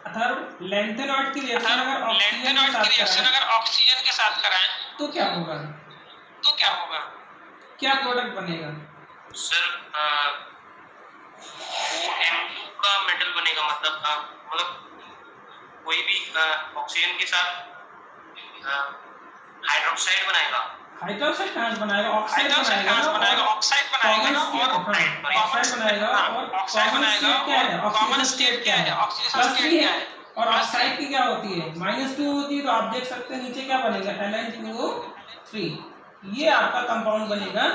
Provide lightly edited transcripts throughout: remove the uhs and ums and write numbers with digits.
Atharva lanthanoid की reaction अगर oxygen के साथ कराएं तो क्या होगा? क्या प्रोडक्ट बनेगा? सर वो M2 का मेटल बनेगा, मतलब कोई भी ऑक्सीजन के साथ हाइड्रोक्साइड बनाएगा। हाइड्रोक्साइड कहाँ से बनाएगा? ऑक्साइड बनाएगा और ऑक्साइड बनाएगा। और कॉमन स्टेट क्या है? ऑक्सीडेशन स्टेट क्या है? और ऑक्साइड की क्या होती है? -2 होती है। तो आप देख सकते हैं नीचे क्या बनेगा? Ln2O3। ये आपका कंपाउंड बनेगा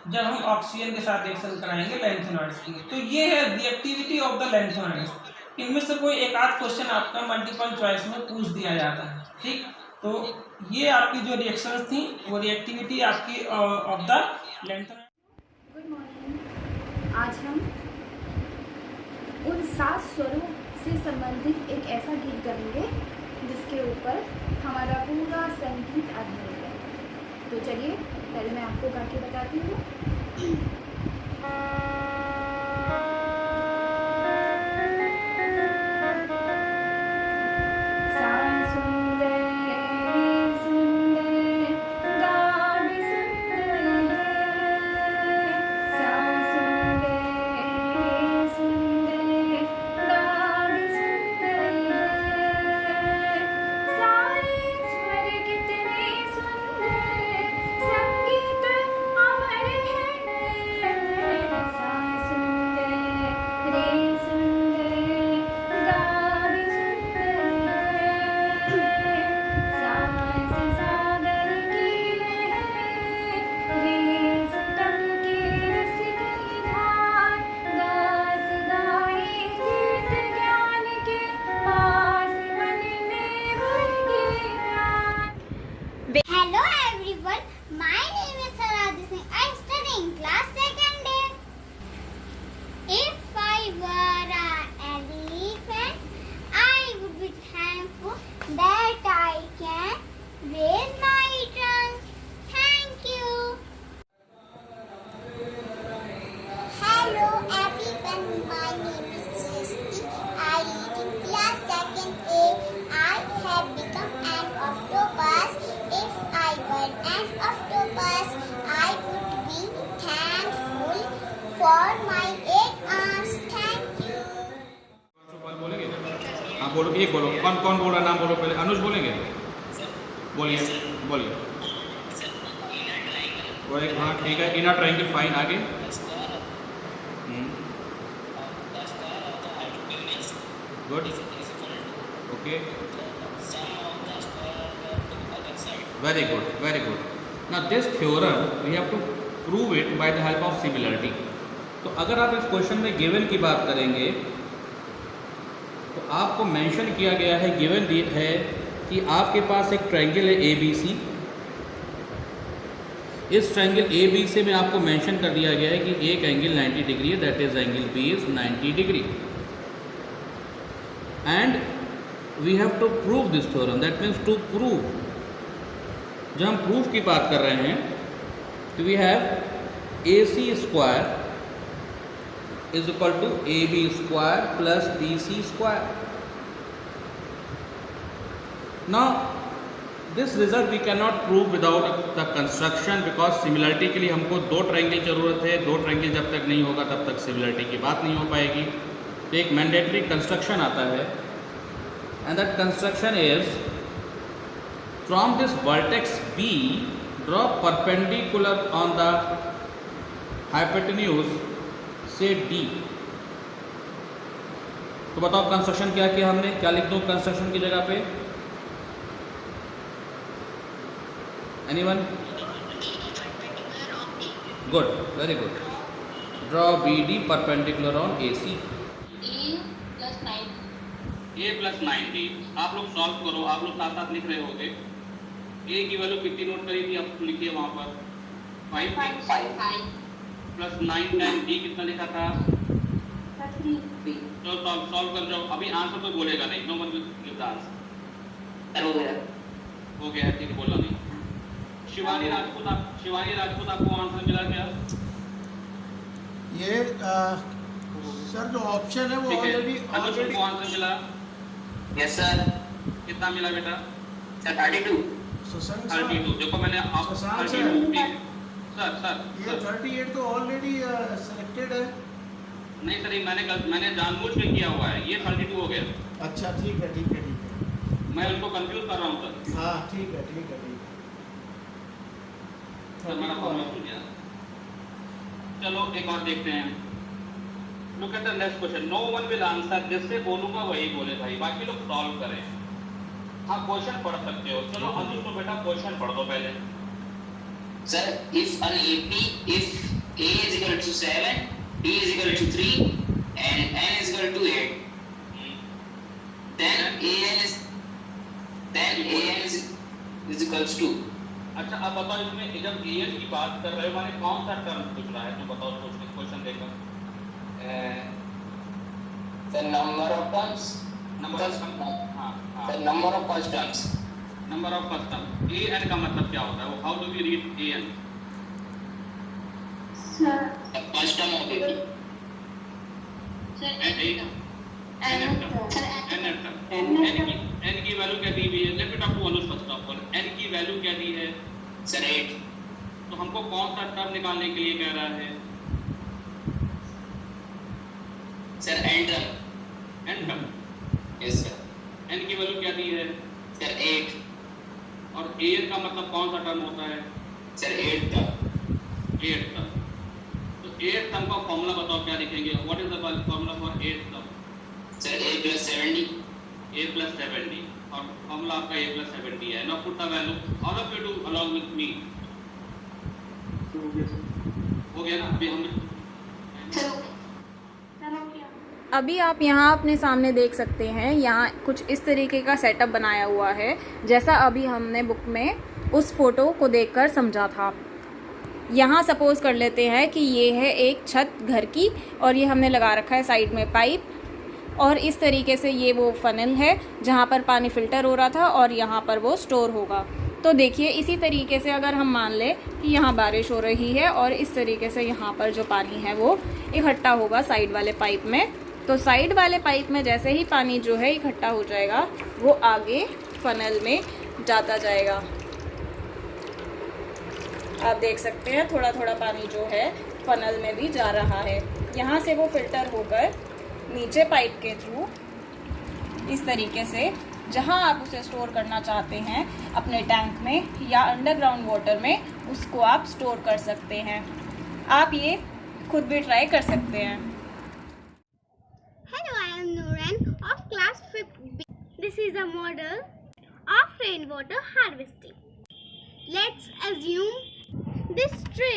जब हम ऑक्सीजन के साथ रिएक्शन कराएंगे लैंथेनॉइड्स की। तो ये है रिएक्टिविटी ऑफ द लैंथेनॉइड्स। इनमें से कोई एक आध क्वेश्चन आपका मल्टीपल चॉइस में पूछ दिया जाता है, ठीक। तो ये आपकी जो रिएक्शंस थी वो रिएक्टिविटी आपकी of the lanthanoid. Good morning. आज हम उन 7 स्वरों से संबंधित एक ऐसा गीत गाएंगे जिसके ऊपर हमारा पूरा संगीत आधारित है। तो चलिए पहले मैं आपको गा के बताती हूँ। Hello everyone, my name is Saradhi Singh. I am studying class 2nd day. If I were an elephant, I would be thankful that I can raise my trunk. Thank you. Hello everyone, my name is Srishti. I am in class 2nd A. I have become an octopus. If I were an octopus, I would be thankful for my 8 arms. Thank you. बोलेंगे? हाँ बोलो, एक बोलो। कौन बोल रहा, नाम बोलो पहले। अनुज बोलेंगे? बोलिए। वो एक, हाँ ठीक है। Inner triangle, fine. आगे good, okay, very good. Now this theorem we have to prove it by the help of similarity. तो अगर आप इस क्वेश्चन में गिवन की बात करेंगे तो आपको मेंशन किया गया है, गिवन है कि आपके पास एक ट्रायंगल है ABC। इस ट्रायंगल ABC में आपको मेंशन कर दिया गया है कि एक एंगल 90 डिग्री है, that is angle B is 90 degree. And we have to prove this theorem, that means to prove. जब हम प्रूफ की बात कर रहे हैं तो we have AC square is equal to AB square plus BC square. Now this result we can not prove without the construction, because similarity के लिए हमको 2 ट्रायंगल की जरूरत है। 2 ट्रायंगल जब तक नहीं होगा तब तक सिमिलरिटी की बात नहीं हो पाएगी। तो एक मैंडेटरी कंस्ट्रक्शन आता है, and that construction is from this vertex B, draw perpendicular on the hypotenuse say D। तो बताओ कंस्ट्रक्शन क्या किया हमने, क्या लिख दूं कंस्ट्रक्शन की जगह पे? Anyone? Good, very good. Draw BD perpendicular on AC। A + 90। आप लोग सॉल्व करो, आप लोग साथ साथ लिख रहे होगे। A की वैल्यू कितनी नोट करी थी, आप लिखिए वहाँ पर 5 प्लस 9 टाइम D कितना लिखा था 3। तो सॉल्व कर जाओ। अभी आंसर तो बोलेगा नहीं, नो मतलब गिव द आंसर। हो गया, ठीक है, बोला नहीं। शिवानी राजपूत आपको आंसर मिला क्या? ये सर जो ऑप्शन है वो ऑलरेडी आंसर मिला। Yes sir. कितना मिला बेटा? सर 32। शशांक 32। देखो मैंने आप शशांक सर। 32 सर सर ये 38 तो ऑलरेडी सिलेक्टेड है। नहीं सर, ये मैंने जानबूझ के किया हुआ है, ये 32 हो गया। अच्छा ठीक है ठीक है ठीक है। मैं उनको कंफ्यूज कर रहा हूँ सर। हाँ ठीक है ठीक है ठीक सर मेरा फॉर्मूला भूल गया। चलो एक और देखते हैं। Look at the next question. No one will answer, जिससे बोलूंगा वही बोले भाई, बाकी लोग सॉल्व करें। आप क्वेश्चन पढ़ सकते हो। चलो अभी तो बेटा क्वेश्चन पढ़ दो पहले। Sir, if an AP, if A is equal to 7, B is equal to 3, and N is equal to 8, then AN is equals to. अच्छा अब बताओ, इसमें जब एन की बात कर रहे हो माने कौन सा टर्म पूछ रहा है, तो बताओ सोच के क्वेश्चन देखो। The number of terms. Number of हाँ The number of first terms. Number of first term. A N का मतलब क्या होता है? How do we read A N? The first term of AP. N की वैल्यू क्या दी हुई है? Let me talk to Anuj first of all. N की वैल्यू क्या दी है? Sir, 8. तो हमको कौन सा टर्म निकालने के लिए कह रहा है? Sir, N term. N term. Yes, sir. N की वैल्यू क्या दी है? Sir, 8. और ए एन का मतलब कौन सा टर्म होता है? Sir, 8 term. 8 टर्म। तो 8 टर्म का फॉर्मूला बताओ क्या लिखेंगे? What is the formula for 8 term? Sir, A plus 70. a plus 70 और फॉर्मूला आपका a plus 70 है। Now put the value, all of you do along with me. हो गया ना? अभी हमने अभी आप यहाँ अपने सामने देख सकते हैं, यहाँ कुछ इस तरीके का सेटअप बनाया हुआ है, जैसा अभी हमने बुक में उस फोटो को देखकर समझा था। यहाँ सपोज कर लेते हैं कि ये है एक छत घर की और ये हमने लगा रखा है साइड में पाइप, और इस तरीके से ये वो फनल है जहाँ पर पानी फ़िल्टर हो रहा था और यहाँ पर वो स्टोर होगा। तो देखिए इसी तरीके से अगर हम मान लें कि यहाँ बारिश हो रही है और इस तरीके से यहाँ पर जो पानी है वो इकट्ठा होगा साइड वाले पाइप में, तो साइड वाले पाइप में जैसे ही पानी जो है इकट्ठा हो जाएगा वो आगे फनल में जाता जाएगा। आप देख सकते हैं थोड़ा थोड़ा पानी जो है फनल में भी जा रहा है। यहाँ से वो फिल्टर होकर नीचे पाइप के थ्रू इस तरीके से जहाँ आप उसे स्टोर करना चाहते हैं अपने टैंक में या अंडरग्राउंड वाटर में, उसको आप स्टोर कर सकते हैं। आप ये खुद भी ट्राई कर सकते हैं। Hello, I am Nuran of class 5B. This is a model of rainwater harvesting. Let's assume this tray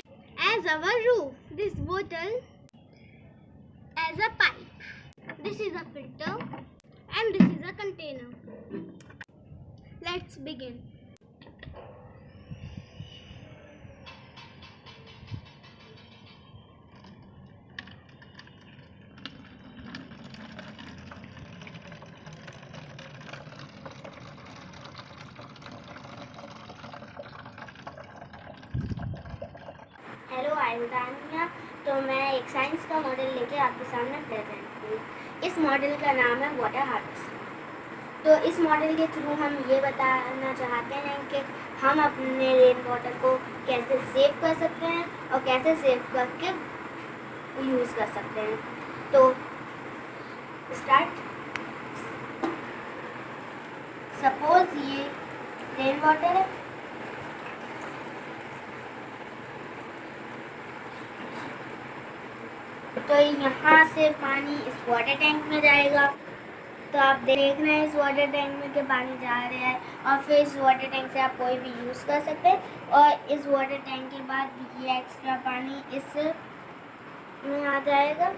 as our roof, this bottle as a pipe, this is a filter and this is a container. Let's begin. Hello, I am Tania. तो मैं एक science का model लेके आपके सामने present हूँ। इस model का नाम है वाटर हार्वेस्टिंग। तो इस मॉडल के थ्रू हम ये बताना चाहते हैं कि हम अपने रेन वाटर को कैसे सेव कर सकते हैं और कैसे सेव करके यूज़ कर सकते हैं। तो स्टार्ट। सपोज ये रेन वाटर है, तो यहाँ से पानी इस वाटर टैंक में जाएगा। तो आप देख रहे हैं इस वाटर टैंक में कि पानी जा रहा है, और फिर इस वाटर टैंक से आप कोई भी यूज़ कर सकते हैं। और इस वाटर टैंक के बाद ये एक्स्ट्रा पानी इस में आ जाएगा।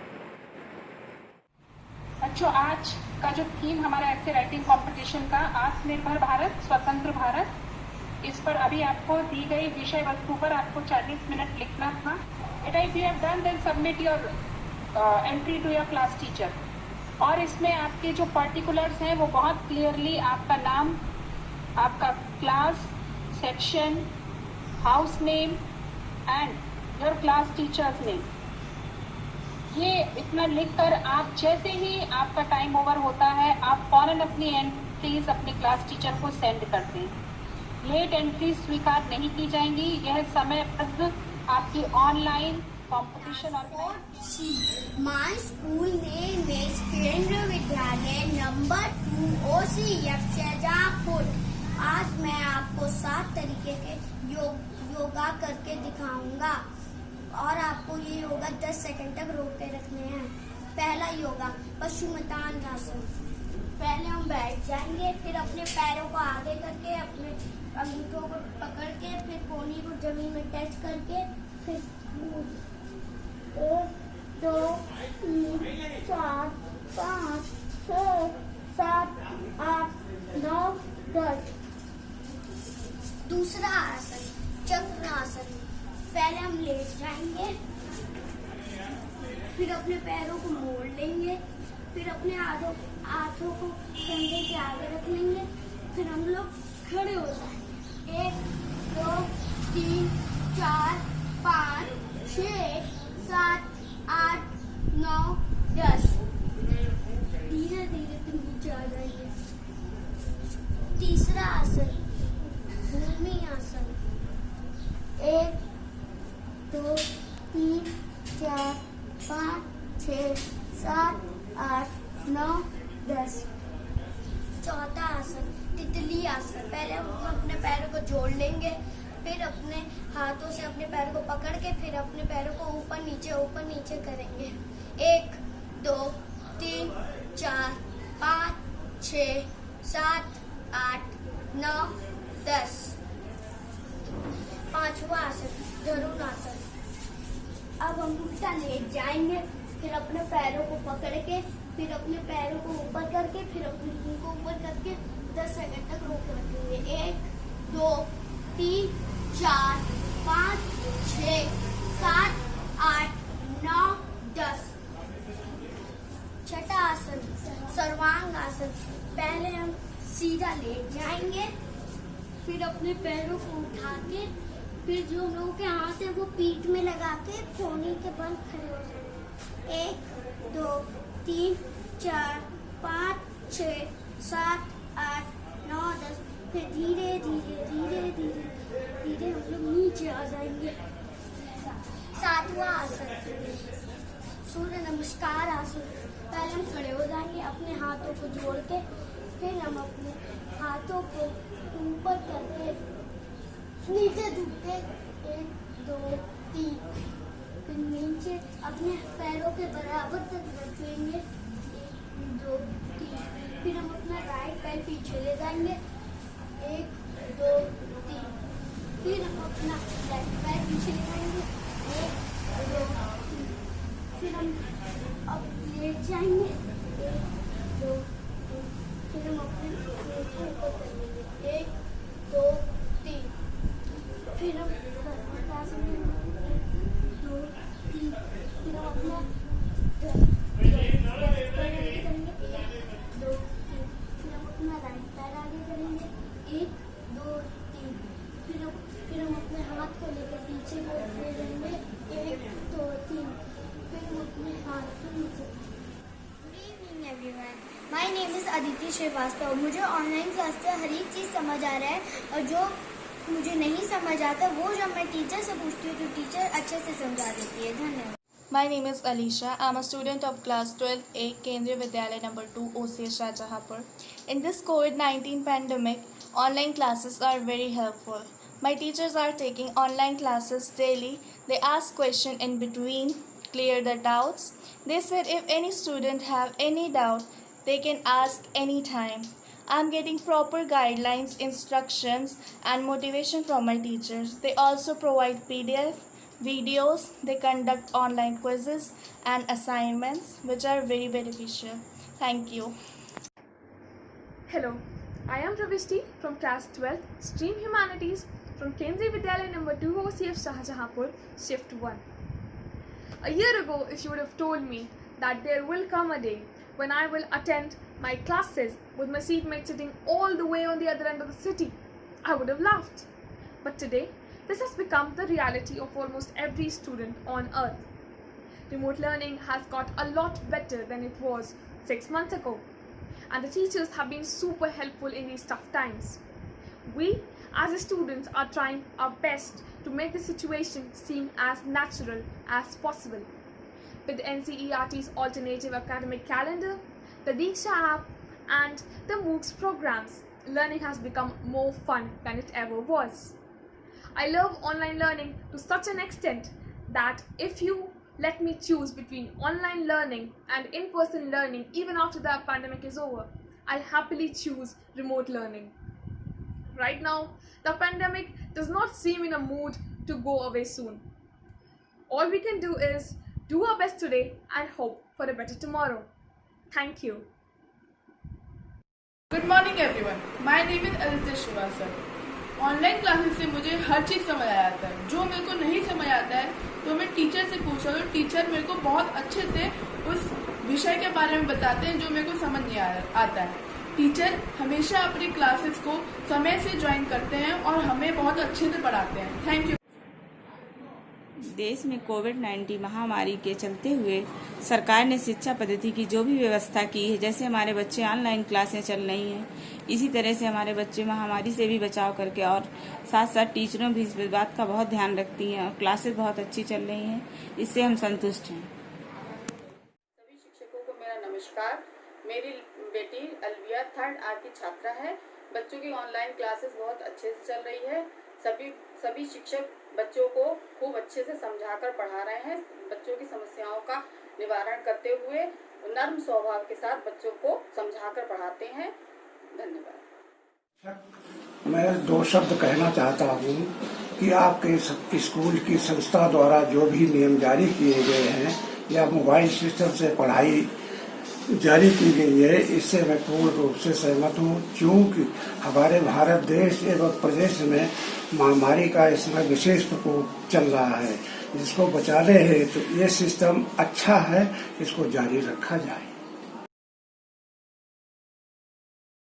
बच्चों, आज का जो थीम हमारा ऐसे राइटिंग कंपटीशन का आत्मनिर्भर भारत स्वतंत्र भारत, इस पर अभी आपको दी गई विषय वस्तु पर आपको 40 मिनट लिखना था। If you have done then submit your entry to your class teacher. और इसमें आपके जो पर्टिकुलर्स हैं वो बहुत क्लियरली आपका नाम, आपका class, section, house name and your class teachers name, ये इतना लिखकर आप जैसे ही आपका टाइम ओवर होता है आप फौरन अपनी एंट्रीज अपने क्लास टीचर को सेंड कर दें। लेट एंट्रीज स्वीकार नहीं की जाएंगी। यह समय आपकी online competition my school name is केंद्रीय विद्यालय नंबर 2 OCF शाहजहांपुर। आज मैं आपको 7 तरीके के योगा करके दिखाऊंगा और आपको ये योगा 10 सेकंड तक रोक के रखने हैं। पहला योगा पशुपतानासन। पहले हम बैठ जाएंगे, फिर अपने पैरों को आगे करके अपने अंगूठों को पकड़ के फिर कोहनी को जमीन में टच करके फिर 1 2 3 4 5 6 7 8 9 10। दूसरा आसन चक्रासन। पहले हम लेट जाएंगे, फिर अपने पैरों को मोड़ लेंगे, फिर अपने हाथों को कंधे के आगे रख लेंगे, फिर हम लोग खड़े हो जाएंगे। 1 2 3 4 5 6 7 8 9 10। धीरे धीरे तुम नीचे आ जाएंगे। तीसरा आसन भूमि आसन। 1 2 3 4 5 6 7 8 9 10। चौथा आसन तितली आसन। पहले हम अपने पैरों को जोड़ लेंगे, फिर अपने हाथों से अपने पैरों को पकड़ के फिर अपने पैरों को ऊपर नीचे करेंगे। 1 2 3 4 5 6 7 8 9 10। पांचवा आसन धनुरासन। अब हम उल्टा लेट जाएंगे, फिर अपने पैरों को पकड़ के फिर अपने पैरों को ऊपर करके फिर अपने मुंह को ऊपर करके 10 सेकंड तक रोक रखेंगे। 1 2 3 4 5 6 7 8 9 10। छठा आसन सर्वांग आसन। पहले हम सीधा लेट जाएंगे, फिर अपने पैरों को उठा के फिर जो हम लोगों के हाथ है वो पीठ में लगा के कोहनी के बल खड़े हो जाएंगे। 1 2 3 4 5 6 7 8 9 10। फिर धीरे धीरे धीरे धीरे धीरे हम लोग नीचे आ जाएंगे। सातवां आसन सूर्य नमस्कार आसन। पहले हम खड़े हो जाएंगे अपने हाथों को जोड़ के, फिर हम अपने हाथों को ऊपर करके नीचे झुक के 1 2 3 फिर नीचे अपने पैरों के बराबर तक रखेंगे। 1 2 3 फिर हम अपना राइट पैर पीछे ले जाएंगे। 1 2 3 फिर हम अपना लेफ्ट पैर पीछे ले जाएंगे। 1 2 3 फिर हम अब लेट जाएंगे। 1 2 3 फिर हम अपने ऊपर करेंगे। 1 2 3 फिर हम 1 2 3 फिर हम अपना करेंगे। 1 2 3 फिर हम अपना राइट पैर आगे करेंगे। 1 2 3 फिर हम अपने हाथ को लेकर पीछे ले लेंगे। 1 2 3 फिर हम अपने हाथ को नीचे। Good evening everyone, my name is Aditi Srivastava. मुझे ऑनलाइन क्लास से हर एक चीज़ समझ आ रहा है और जो मुझे नहीं समझ आता वो जब मैं टीचर से पूछती हूँ तो टीचर अच्छे से समझा देती है। धन्यवाद। My name is Alisha. I am a student of class 12A, Kendriya Vidyalaya number 2, OCS Shahjahanpur. In this COVID-19 pandemic, online classes are very helpful. My teachers are taking online classes daily. They ask questions in between, clear the doubts. They said if any student have any doubt, they can ask anytime. I am getting proper guidelines, instructions and motivation from my teachers. They also provide PDF, videos, they conduct online quizzes and assignments which are very beneficial. Thank you. Hello, I am Pravishti from class 12, Stream Humanities from Kendriya Vidyalaya number 2, OCF Shahjahanpur, Shift 1. A year ago, if you would have told me that there will come a day when I will attend my classes with my seatmate sitting all the way on the other end of the city, I would have laughed. But today, this has become the reality of almost every student on earth. remote learning has got a lot better than it was 6 months ago. And the teachers have been super helpful in these tough times. We, as students, are trying our best to make the situation seem as natural as possible. With the NCERT's alternative academic calendar, the Diksha app, and the MOOCs programs, learning has become more fun than it ever was. I love online learning to such an extent that if you let me choose between online learning and in-person learning even after the pandemic is over, I'll happily choose remote learning. Right now, the pandemic does not seem in a mood to go away soon. All we can do is do our best today and hope for a better tomorrow. Thank you. Good morning everyone, my name is Aditya Srivastava. Online classes से मुझे हर चीज़ समझ आ जाता है। जो मेरे को नहीं समझ आता है तो मैं टीचर से पूछता हूँ। टीचर मेरे को बहुत अच्छे से उस विषय के बारे में बताते हैं जो मेरे को समझ नहीं आता है। टीचर हमेशा अपनी क्लासेस को समय से ज्वाइन करते हैं और हमें बहुत अच्छे से पढ़ाते हैं। Thank you. देश में कोविड-19 महामारी के चलते हुए सरकार ने शिक्षा पद्धति की जो भी व्यवस्था की है, जैसे हमारे बच्चे ऑनलाइन क्लासें चल रही हैं, इसी तरह से हमारे बच्चे महामारी से भी बचाव करके और साथ साथ टीचरों भी इस बात का बहुत ध्यान रखती हैं और क्लासेस बहुत अच्छी चल रही हैं। इससे हम संतुष्ट हैं। सभी शिक्षकों को मेरा नमस्कार। मेरी बेटी अलविया 3rd आर की छात्रा है। बच्चों की ऑनलाइन क्लासेस बहुत अच्छे से चल रही है। सभी शिक्षक बच्चों को खूब अच्छे से समझाकर पढ़ा रहे हैं। बच्चों की समस्याओं का निवारण करते हुए नर्म स्वभाव के साथ बच्चों को समझाकर पढ़ाते हैं। धन्यवाद। मैं 2 शब्द कहना चाहता हूँ कि आपके स्कूल की संस्था द्वारा जो भी नियम जारी किए गए हैं या मोबाइल सिस्टम से पढ़ाई जारी की गई है, इससे मैं पूर्ण रूप से सहमत हूँ, क्योंकि हमारे भारत देश एवं प्रदेश में महामारी का इस समय विशेष प्रकोप चल रहा है, जिसको बचाने हेतु ये सिस्टम अच्छा है, इसको जारी रखा जाए।